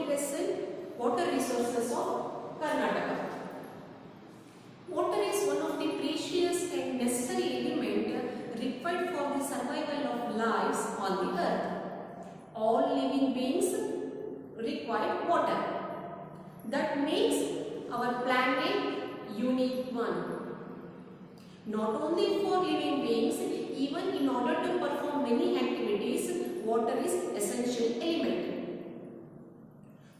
lesson, water resources of Karnataka. Water is one of the precious and necessary element required for the survival of lives on the earth. All living beings require water. That makes our planet unique one. Not only for living beings, even in order to perform many activities, water is essential element.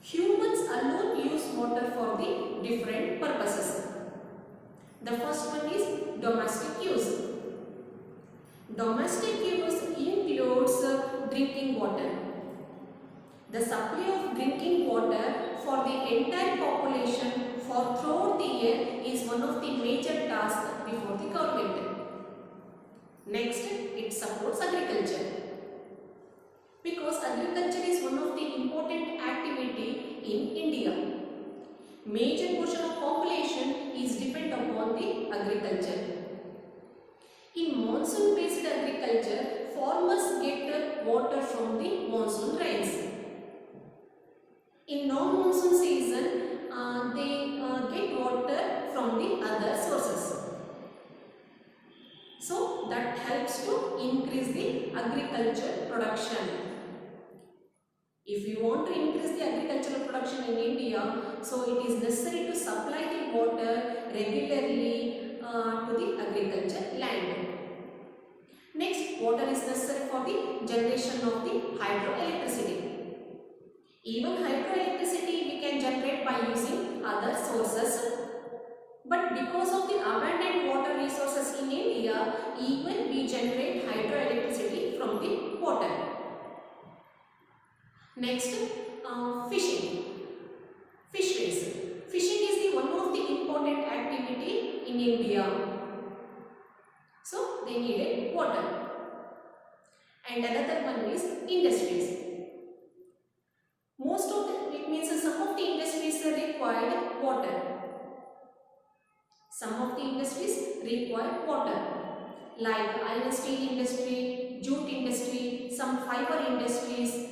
Humans alone use water for the different purposes. The first one is domestic use. Domestic use includes drinking water. The supply of drinking water for the entire population for throughout the year is one of the major tasks before the government. Next, it supports agriculture. Because agriculture is one of the important activity in India. Major portion of population is dependent upon the agriculture. In monsoon based agriculture, farmers get water from the monsoon rains. In non-monsoon season, they get water from the other sources. So that helps to increase the agriculture production. If you want to increase the agricultural production in India, so it is necessary to supply the water regularly to the agriculture land. Next, water is necessary for the generation of the hydroelectricity. Even hydroelectricity we can generate by using other sources. But because of the abundant water resources in India, even we generate hydroelectricity from the water. Next, fishing. Fisheries. Fishing is the one of the important activity in India. So they needed water. And another one is industries. Most of the, it means some of the industries required water. Some of the industries require water, like iron steel industry, jute industry, some fiber industries.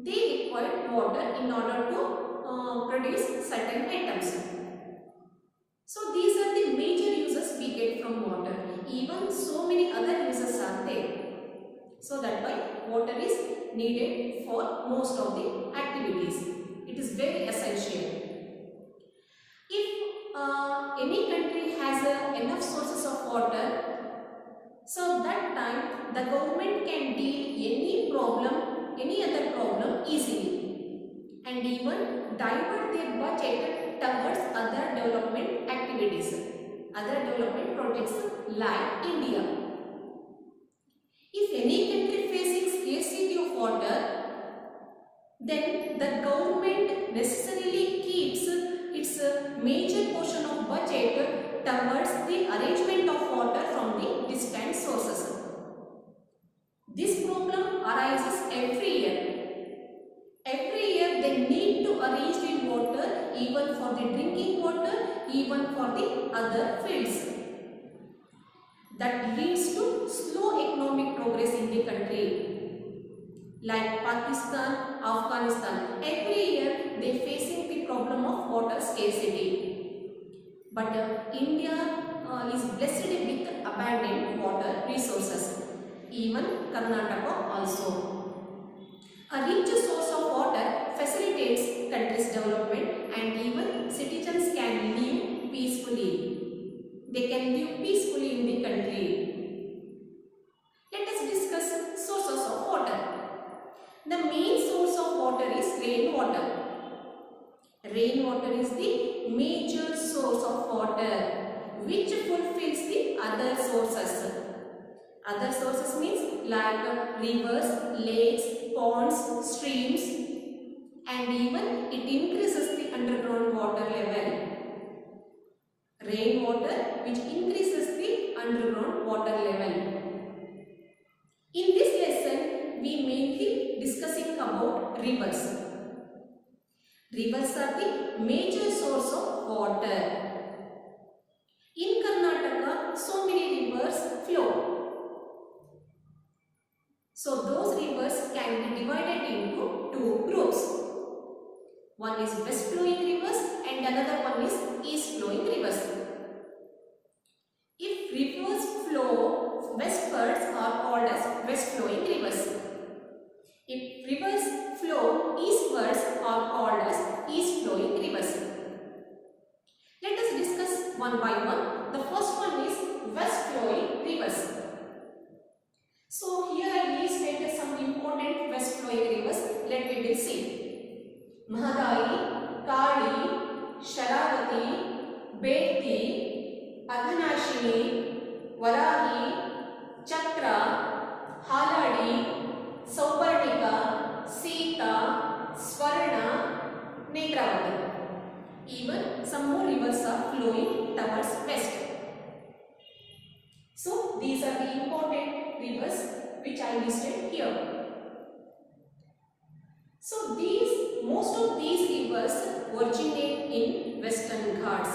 They require water in order to produce certain items. So these are the major uses we get from water. Even so many other uses are there. So that why water is needed for most of the activities. It is very essential. If any country has enough sources of water, so that time the government can deal any problem, any other problem easily, and even divert their budget towards other development activities, other development projects like India. If any country facing scarcity of water, then the government necessarily keeps its major portion of budget towards the arrangement of water from the distant sources. This problem arises every year. Every year they need to arrange the water even for the drinking water, even for the other fields. That leads to slow economic progress in the country. Like Pakistan, Afghanistan, every year they facing the problem of water scarcity. But India is blessed with abundant water resources. Even Karnataka also. A rich source of water facilitates country's development, and even citizens can live peacefully. They can live peacefully in the country. Let us discuss sources of water. The main source of water is rainwater. Rainwater is the major source of water which fulfills the other sources. Other sources means like rivers, lakes, ponds, streams, and even it increases the underground water level. Rainwater which increases the underground water level. In this lesson, we mainly discussing about rivers. Rivers are the major source of water. In Karnataka, so many rivers flow. So those rivers can be divided into two groups. One is west flowing rivers and another one is east flowing rivers. If rivers flow westwards are called as west flowing rivers. If rivers flow eastwards are called as east flowing rivers. Let us discuss one by one. The first one is west flowing rivers. So here I listed some important west flowing rivers. Let me will see. Mahadayi, Kali, Sharavati, Beti, Adhanashini, Varahi, Chakra, Haladi, Sauparnika, Sita, Swarna, Netravati. Even some more rivers are flowing towards west. So these are the important rivers which I listed here. So most of these rivers originate in Western Ghats.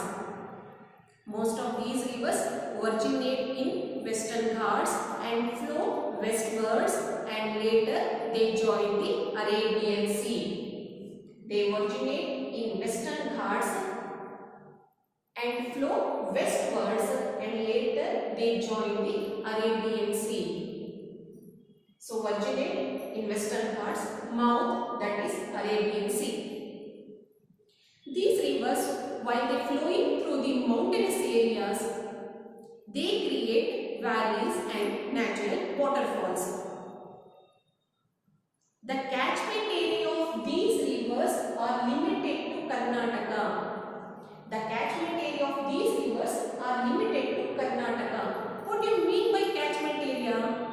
Most of these rivers originate in Western Ghats and flow westwards, and later they join the Arabian Sea. They originate in Western Ghats and flow westwards, and later they join the Arabian Sea. So originate in Western Ghats, mouth that is Arabian Sea. These rivers, while they flowing through the mountainous areas, they create valleys and natural waterfalls. The catchment area of these rivers are limited to Karnataka. The catchment area of these rivers are limited to Karnataka. What do you mean by catchment area?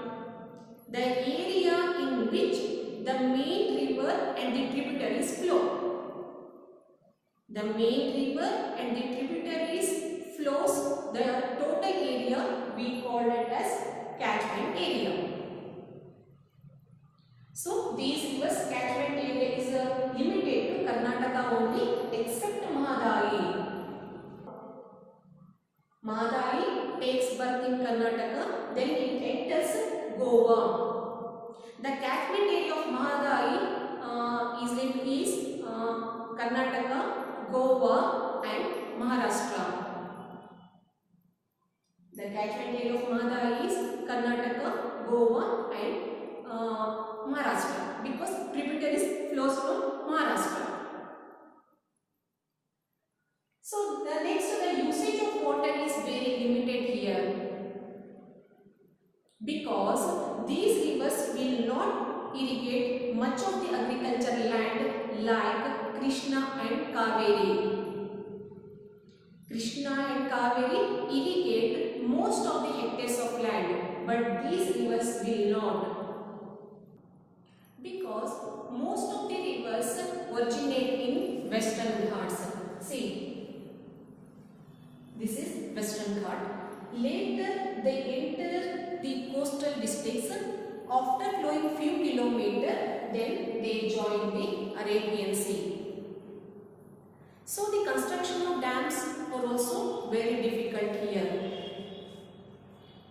The area in which the main river and the tributaries flow. The main river and the tributaries flows, the total area we call it as catchment area. So these rivers catchment area is limited to Karnataka only, except Mahadayi. Mahadayi takes birth in Karnataka, then it enters Goa. The catchment area of Mahadayi is Karnataka, Goa and Maharashtra. The catchment area of Mahadayi is Karnataka, Goa and Maharashtra, because tributaries flows from Maharashtra. So the usage of water is very limited here, because these rivers will not irrigate much of the agricultural land like Krishna and Kaveri. Krishna and Kaveri irrigate most of the hectares of land, but these rivers will not, because most of the rivers originate in Western Ghats. See, this is Western Ghat. Later they enter the coastal districts. After flowing few kilometers, then they join the Arabian Sea. So the construction of dams are also very difficult here.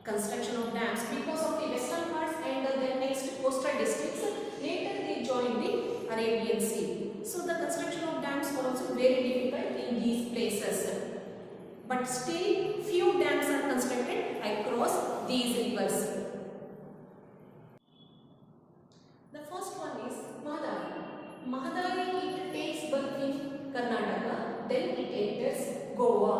Construction of dams, because of the Western Ghats and the next coastal districts, later they join the Arabian Sea. So the construction of dams are also very difficult in these places. But still few dams are constructed across these rivers. The first one is Mahadayi. Mahadayi, it takes birth in Karnataka, then it enters Goa.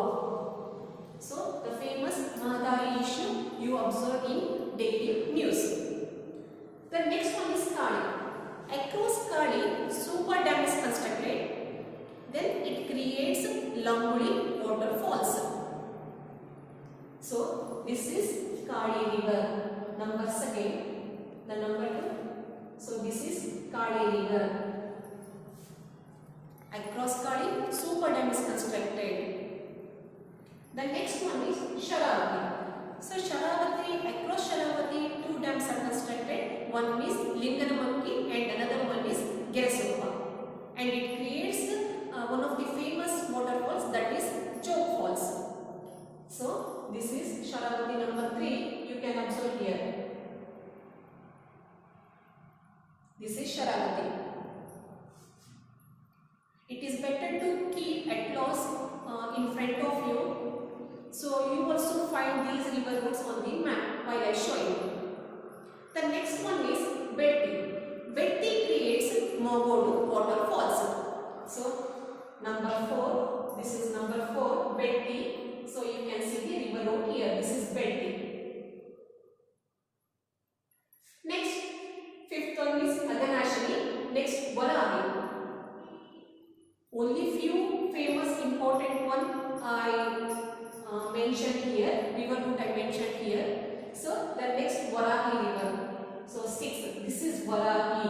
So the famous Mahadayi issue you observe in daily news. The next one is Kali. Across Kali, super dam is constructed. Then it creates Languli waterfalls. So this is Kali river. Number second, the number 2. So this is Kali river. Across Kali, super dam is constructed. The next one is Sharavati. So Sharavati, across Sharavati, 2 dams are constructed. One is Linganamakki and another one is Geresopa. And it creates one of the famous waterfalls, that is Choke Falls. So this is Sharavati number 3. You can observe here. This is Sharavati. It keep across in front of you. So you also find these river routes on the map while I show you. The next one is Betti. Betti creates Mogodu waterfalls. So number 4, this is number 4, Betti. So you can see the river route here. This is Betti. Next, 5th one is Aganashini. Next, Varahi. Only few famous important one I mentioned here, river route I mentioned here. So the next Varahi river. So 6, this is Varahi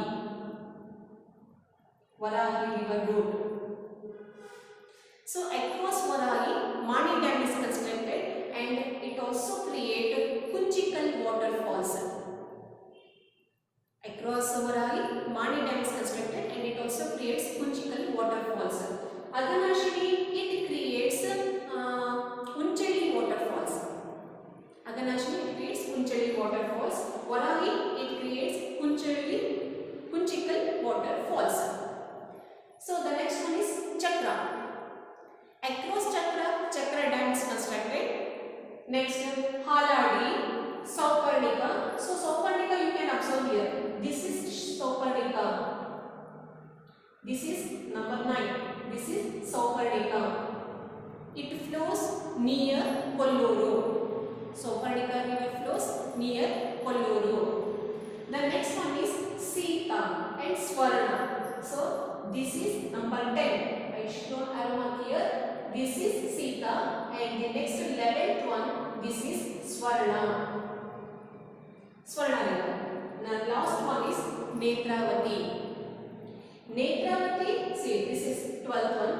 river route. So across Varahi, Mani Dam is constructed and it also created Kunchikal waterfalls. Across Varahi, Mani Dam is constructed and it also creates Kunchikal waterfalls. Aganashini, it creates Unchali waterfalls. Aganashini, it creates Unchali waterfalls. Varahi, it creates Kunchikal waterfalls. So the next one is Chakra. Across Chakra Dam is constructed. Next, Haladi, Sauparnika. So Sauparnika you can observe here. This is Sauparnika. This is number 9. This is Sauparnika. It flows near Kolluru. Sauparnika river flows near Kolluru. The next one is Sita and Swarna. So this is number 10. I shown arrow mark here. This is Sita and the next 11th one, this is Swarna. Swarna river. Now last one is Netravati. Netravati, see this is 12th one.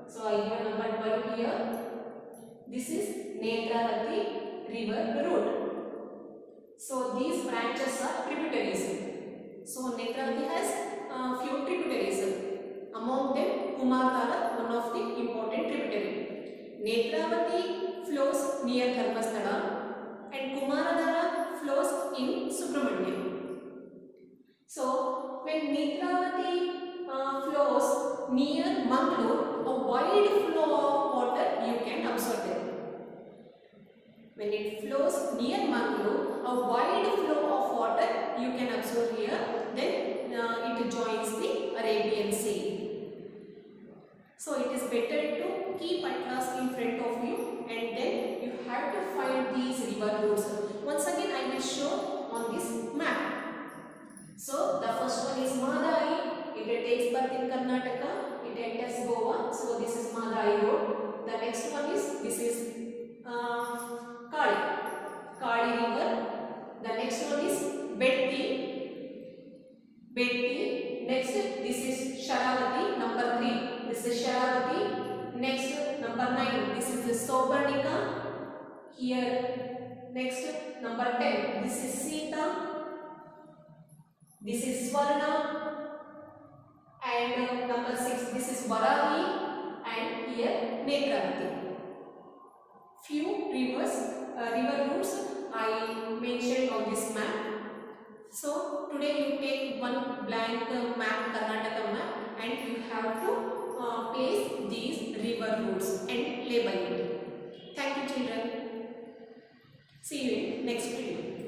So I have number 12 here. This is Netravati river route. So these branches are tributaries. So Netravati has few tributaries. Among them, Kumardhara, one of the important tributary. Netravati flows near Dharmasthala and Kumaradhara flows in Subramanyam. So when Netravati flows near Mangalore, a wide flow of water you can observe there. When it flows near Mangalore, a wide flow of water you can observe here. Then it joins the Arabian Sea. So it is better to keep atlas in front of you and then you have to find these river routes. Once again I will show on this map. So the first one is Mahadayi. It takes birth in Karnataka. It enters Goa. So this is Mahadayi road. The next one is, this is Kali river. The next one is Betti. Next, this is Sharavati, number 3. This is Sharavati. Next, number 9. This is the Sauparnika. Here. Next, number 10. This is Sita. This is Swarna. And number 6. This is Varahi. And here Netravati. Few river routes I mentioned on this map. So today you take one blank map, Karnataka map, and you have to place these river routes and label it. Thank you children. See you in next video.